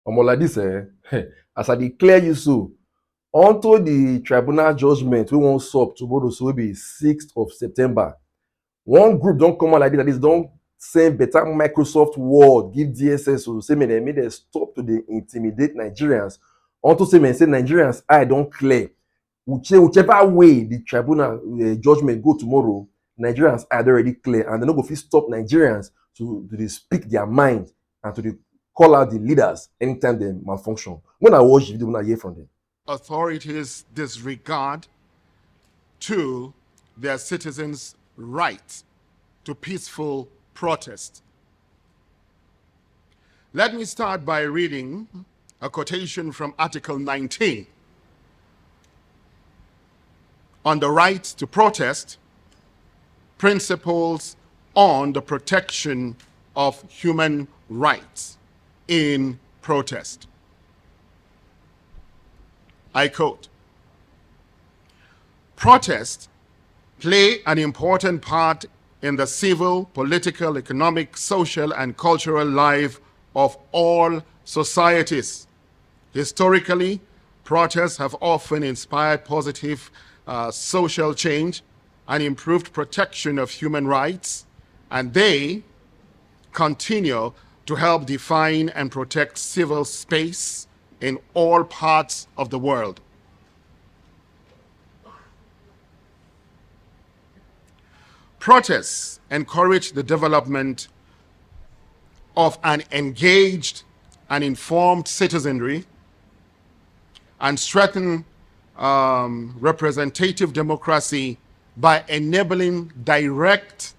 Like this, as I declare you so, unto the tribunal judgment we wan sup tomorrow, so will be 6th of September. One group don't come out like this, don't send better Microsoft Word, give DSS to say make dem stop to dey intimidate Nigerians. Unto say Nigerians eye don clear. Whichever way the tribunal judgment go tomorrow, Nigerians eye don already clear, and they no go fit stop Nigerians to dey speak their mind and to dey call out the leaders anytime dem malfunction. When I watch the video, when I hear from them. Authorities disregard to their citizens' right to peaceful protest. Let me start by reading a quotation from Article 19 on the right to protest, principles on the protection of human rights in protest. I quote, "Protests play an important part in the civil, political, economic, social, and cultural life of all societies. Historically, protests have often inspired positive social change and improved protection of human rights, and they continue to help define and protect civil space in all parts of the world. Protests encourage the development of an engaged and informed citizenry and strengthen representative democracy by enabling direct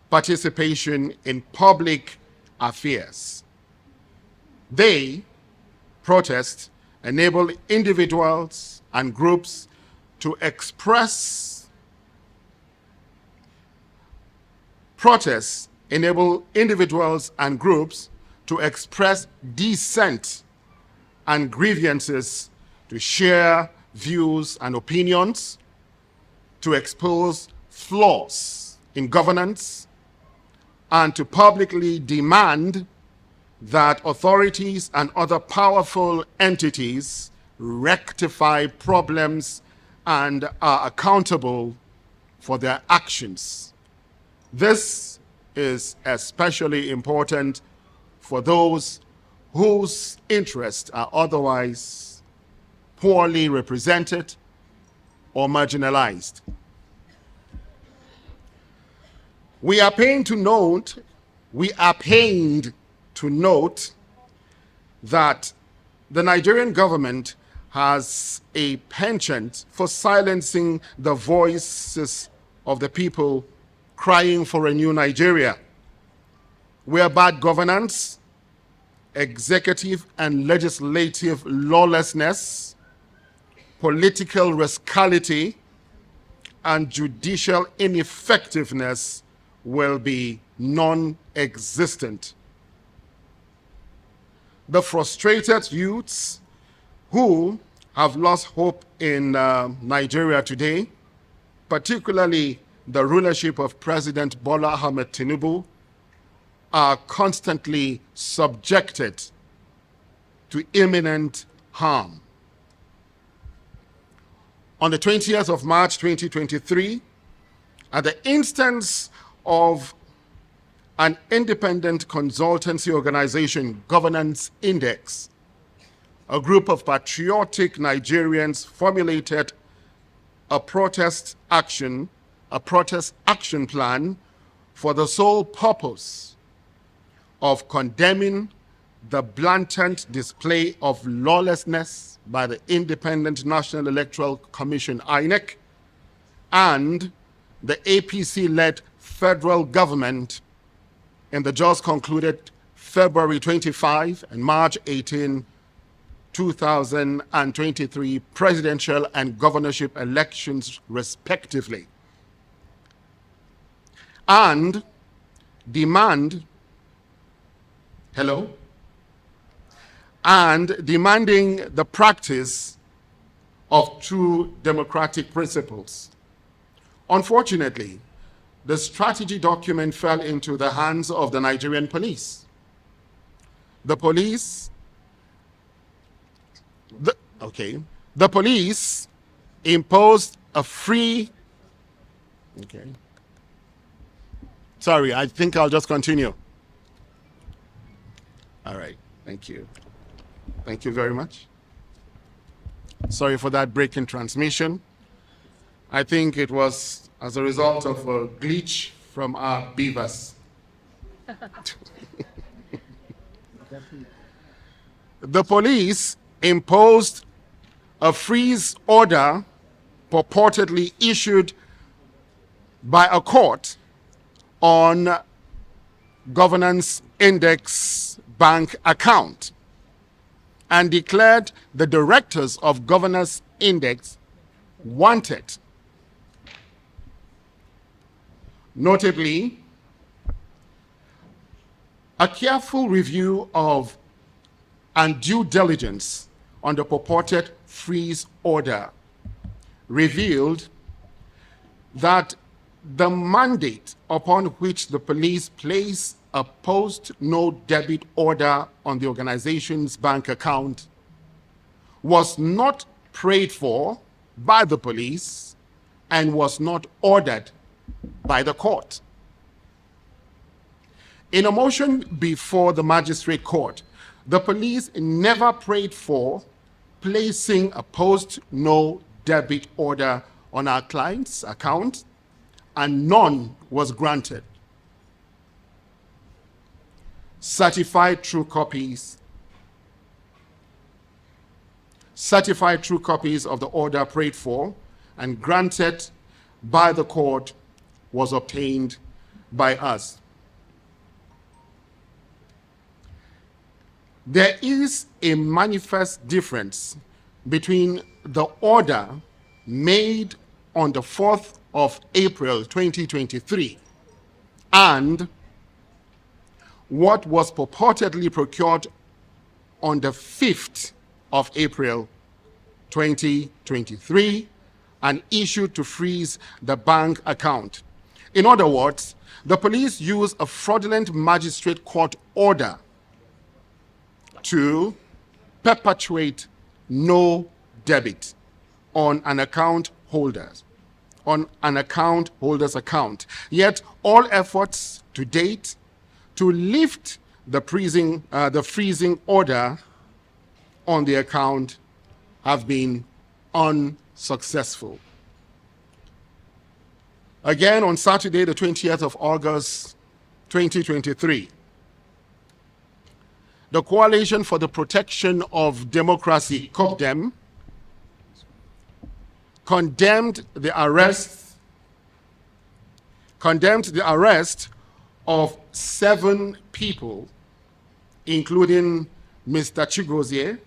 participation in public affairs. Protests enable individuals and groups to express dissent and grievances, to share views and opinions, to expose flaws in governance, and to publicly demand that authorities and other powerful entities rectify problems and are accountable for their actions. This is especially important for those whose interests are otherwise poorly represented or marginalized. We are pained to note that the Nigerian government has a penchant for silencing the voices of the people crying for a new Nigeria, where bad governance, executive and legislative lawlessness, political rascality, and judicial ineffectiveness will be non-existent. The frustrated youths who have lost hope in Nigeria today, particularly the rulership of President Bola Ahmed Tinubu, are constantly subjected to imminent harm. On the 20th of March 2023, at the instance of an independent consultancy organization, Governance Index, a group of patriotic Nigerians formulated a protest action plan for the sole purpose of condemning the blatant display of lawlessness by the Independent National Electoral Commission, INEC, and the APC-led federal government in the just concluded February 25 and March 18, 2023 presidential and governorship elections, respectively, and demanding the practice of true democratic principles. Unfortunately, the strategy document fell into the hands of the Nigerian police. The police, the police imposed a free, sorry, I think I'll just continue. All right, thank you. Thank you very much. Sorry for that break in transmission. I think it was as a result of a glitch from our beavers. The police imposed a freeze order purportedly issued by a court on Governance Index bank account and declared the directors of Governance Index wanted. Notably, a careful review of and due diligence on the purported freeze order revealed that the mandate upon which the police placed a post-no-debit order on the organization's bank account was not prayed for by the police and was not ordered by the court. In a motion before the magistrate court, the police never prayed for placing a post-no-debit order on our client's account, and none was granted. Certified true copies of the order prayed for and granted by the court was obtained by us. There is a manifest difference between the order made on the 4th of April 2023 and what was purportedly procured on the 5th of April 2023 and issued to freeze the bank account. In other words, the police used a fraudulent magistrate court order to perpetuate no debit on an account holder's account. Yet all efforts to date to lift the freezing order on the account have been unsuccessful. Again, on Saturday, the 20th of August, 2023, the Coalition for the Protection of Democracy, COPDEM, condemned the arrest of 7 people, including Mr. Chigozie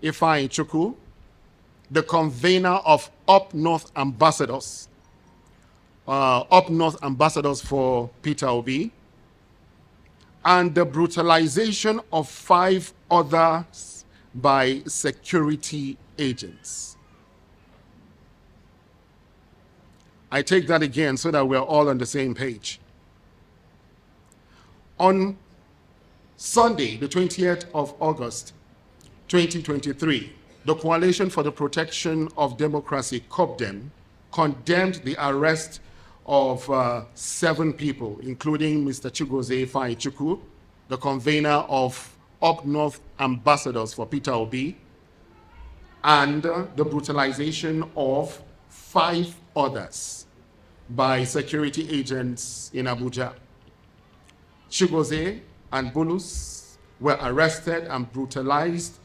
Ifeanyi Chukwu, the convener of Up North Ambassadors for Peter Obi, and the brutalization of 5 others by security agents. I take that again so that we're all on the same page. On Sunday, the 20th of August, 2023, the Coalition for the Protection of Democracy, COPDEM, condemned the arrest of 7 people, including Mr. Chigozie Ifeanyi Chukwu, the convener of Up North Ambassadors for Peter Obi, and the brutalization of 5 others by security agents in Abuja. Chigozie and Bulus were arrested and brutalized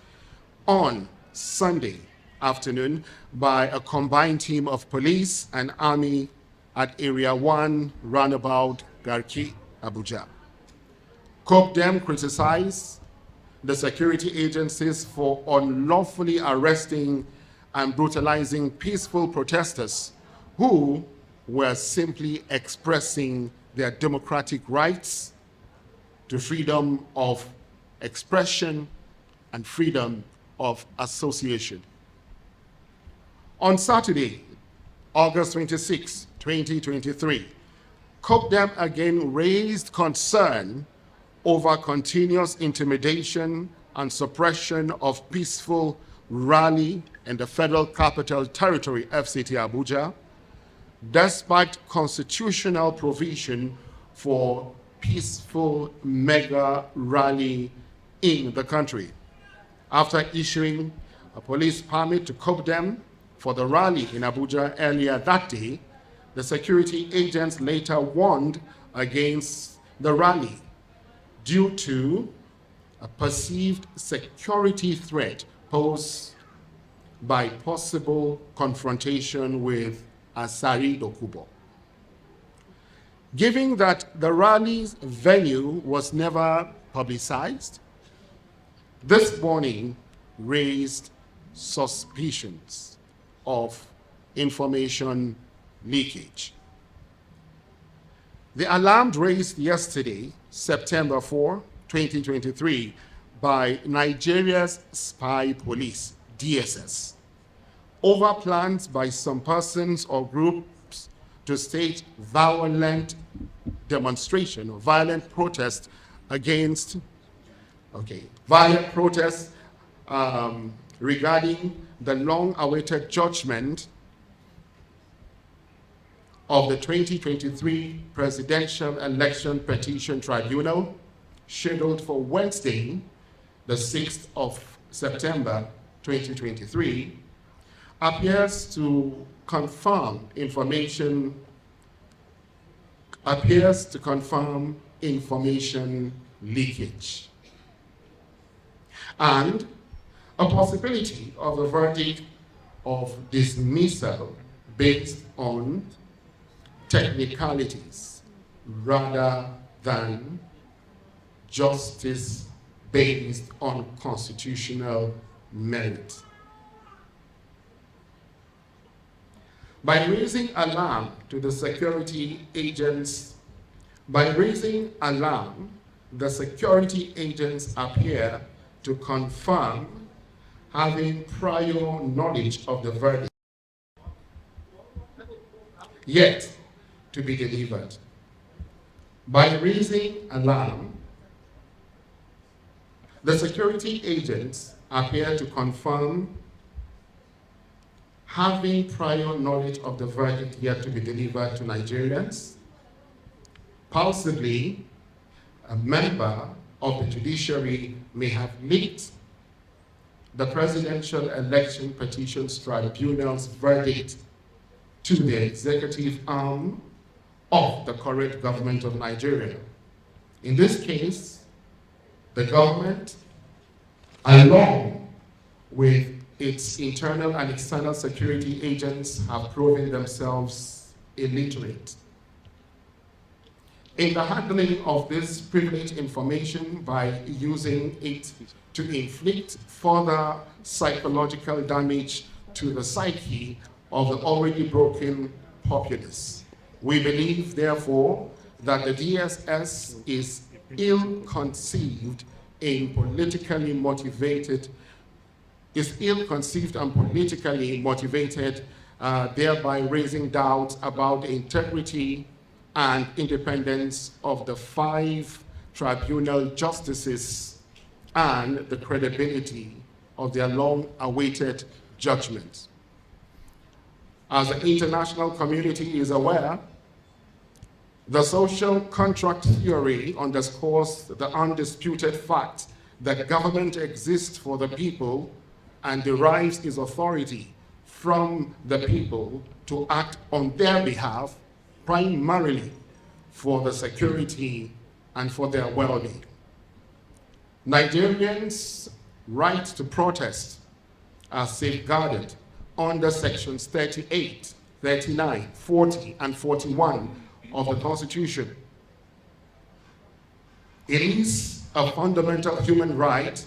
on Sunday afternoon by a combined team of police and army at Area 1 roundabout Garki, Abuja. COPDEM criticized the security agencies for unlawfully arresting and brutalizing peaceful protesters who were simply expressing their democratic rights to freedom of expression and freedom of association. On Saturday, August 26, 2023, COPDEM again raised concern over continuous intimidation and suppression of peaceful rally in the Federal Capital Territory, FCT Abuja, despite constitutional provision for peaceful mega rally in the country. After issuing a police permit to cope them for the rally in Abuja earlier that day, the security agents later warned against the rally due to a perceived security threat posed by possible confrontation with Asari Dokubo. Given that the rally's venue was never publicized, this warning raised suspicions of information leakage. The alarm raised yesterday, September 4, 2023, by Nigeria's spy police, DSS, over plans by some persons or groups to stage violent demonstration or violent protest against, regarding the long-awaited judgment of the 2023 Presidential Election Petition Tribunal, scheduled for Wednesday, the 6th of September 2023, appears to confirm information leakage and a possibility of a verdict of dismissal based on technicalities rather than justice based on constitutional merit. By raising alarm to the security agents, the security agents appear to confirm having prior knowledge of the verdict yet to be delivered. By raising alarm, the security agents appear to confirm having prior knowledge of the verdict yet to be delivered to Nigerians. Possibly, a member of the judiciary may have leaked the Presidential Election Petitions Tribunal's verdict to the executive arm of the current government of Nigeria. In this case, the government, along with its internal and external security agents, have proven themselves illiterate in the handling of this privileged information by using it to inflict further psychological damage to the psyche of the already broken populace. We believe, therefore, that the DSS is ill-conceived and politically motivated, thereby raising doubts about the integrity and independence of the 5 tribunal justices and the credibility of their long-awaited judgment. As the international community is aware, the social contract theory underscores the undisputed fact that government exists for the people and derives its authority from the people to act on their behalf, primarily for the security and for their well-being. Nigerians' right to protest are safeguarded under sections 38, 39, 40, and 41 of the Constitution. It is a fundamental human right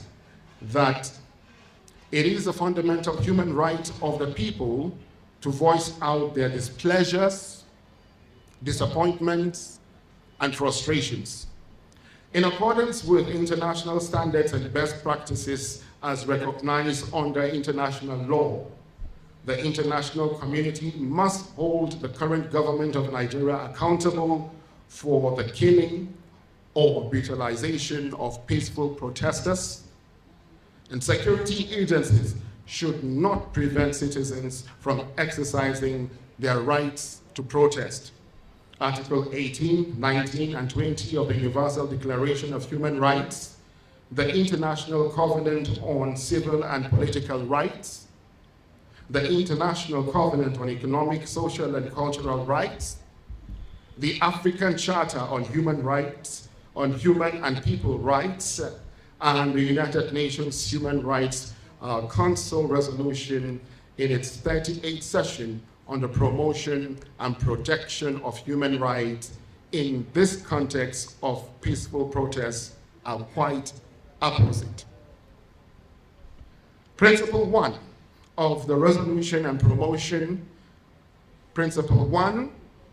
of the people to voice out their displeasures, disappointments, and frustrations. In accordance with international standards and best practices as recognized under international law, the international community must hold the current government of Nigeria accountable for the killing, or brutalization of peaceful protesters, and security agencies should not prevent citizens from exercising their rights to protest. Article 18, 19, and 20 of the Universal Declaration of Human Rights, the International Covenant on Civil and Political Rights, the International Covenant on Economic, Social, and Cultural Rights, the African Charter on Human Rights, on Human and People Rights, and the United Nations Human Rights Council resolution in its 38th session on the promotion and protection of human rights in this context of peaceful protests are quite opposite. Principle 1 of the resolution and promotion, Principle 1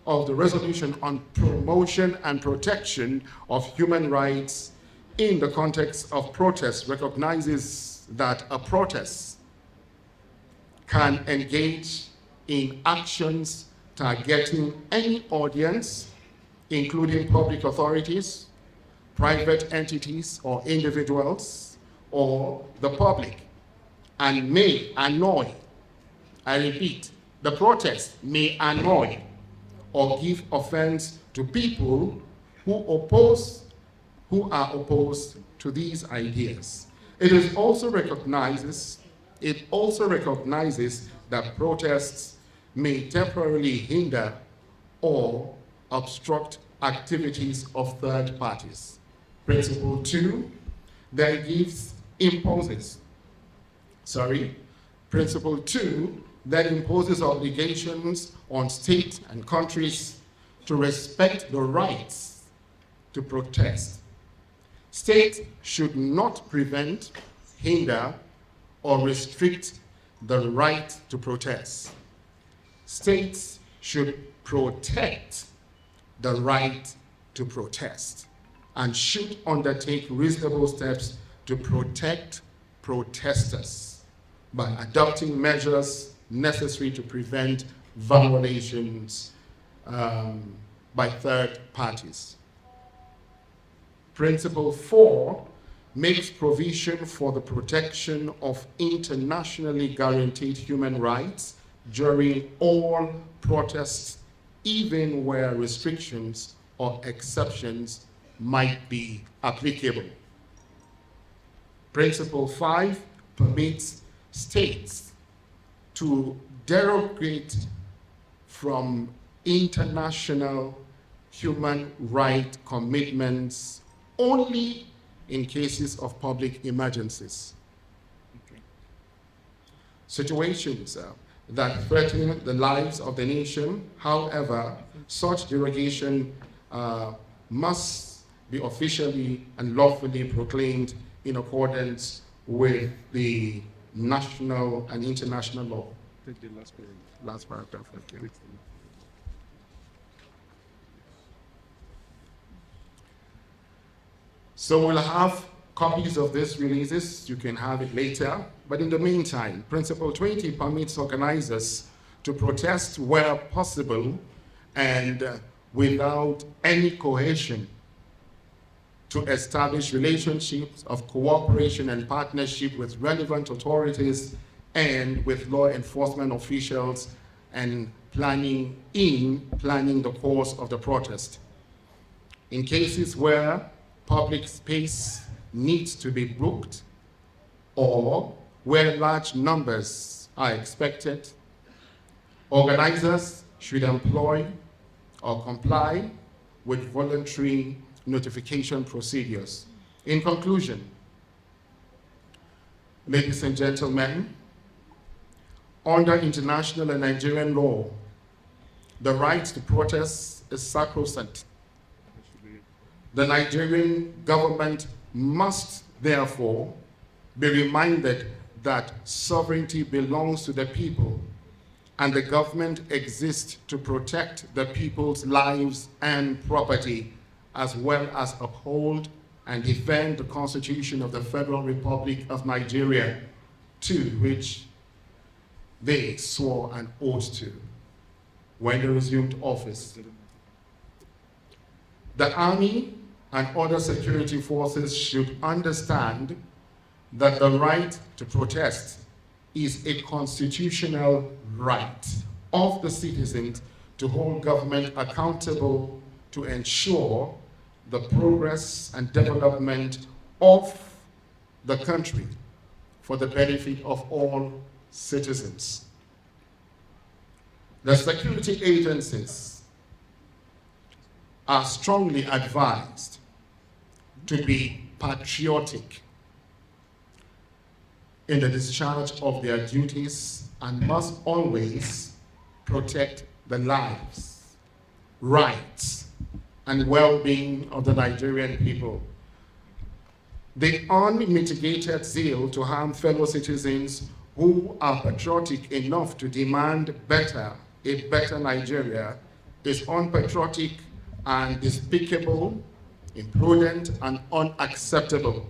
of the resolution on promotion and protection of human rights in the context of protests recognizes that a protest can engage in actions targeting any audience, including public authorities, private entities or individuals, or the public, and may annoy, I repeat, the protest may annoy or give offense to people who are opposed to these ideas. It also recognizes that protests may temporarily hinder or obstruct activities of third parties. Principle 2 then Principle 2 then imposes obligations on states and countries to respect the rights to protest. States should not prevent, hinder, or restrict the right to protest. States should protect the right to protest and should undertake reasonable steps to protect protesters by adopting measures necessary to prevent violations by third parties. Principle 4 makes provision for the protection of internationally guaranteed human rights during all protests, even where restrictions or exceptions might be applicable. Principle 5 permits states to derogate from international human rights commitments only in cases of public emergencies. Situations that threaten the lives of the nation, however, such derogation must be officially and lawfully proclaimed in accordance with the national and international law. Take the last paragraph. Okay. So we'll have copies of these releases. You can have it later. But in the meantime, Principle 20 permits organizers to protest where possible and without any coercion, to establish relationships of cooperation and partnership with relevant authorities and with law enforcement officials and planning the course of the protest. In cases where public space needs to be booked or where large numbers are expected, organizers should employ or comply with voluntary notification procedures. In conclusion, ladies and gentlemen, under international and Nigerian law, the right to protest is sacrosanct. The Nigerian government must therefore be reminded that sovereignty belongs to the people, and the government exists to protect the people's lives and property, as well as uphold and defend the Constitution of the Federal Republic of Nigeria, to which they swore an oath to when they resumed office. The Army and other security forces should understand that the right to protest is a constitutional right of the citizens to hold government accountable to ensure the progress and development of the country for the benefit of all citizens. The security agencies are strongly advised to be patriotic in the discharge of their duties and must always protect the lives, rights, and well-being of the Nigerian people. The unmitigated zeal to harm fellow citizens who are patriotic enough to demand a better Nigeria is unpatriotic and despicable, imprudent, and unacceptable.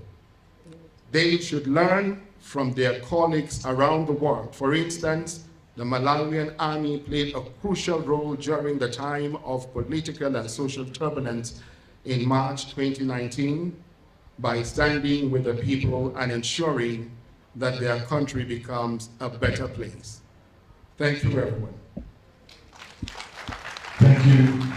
They should learn from their colleagues around the world. For instance, the Malawian army played a crucial role during the time of political and social turbulence in March 2019 by standing with the people and ensuring that their country becomes a better place. Thank you, everyone. Thank you.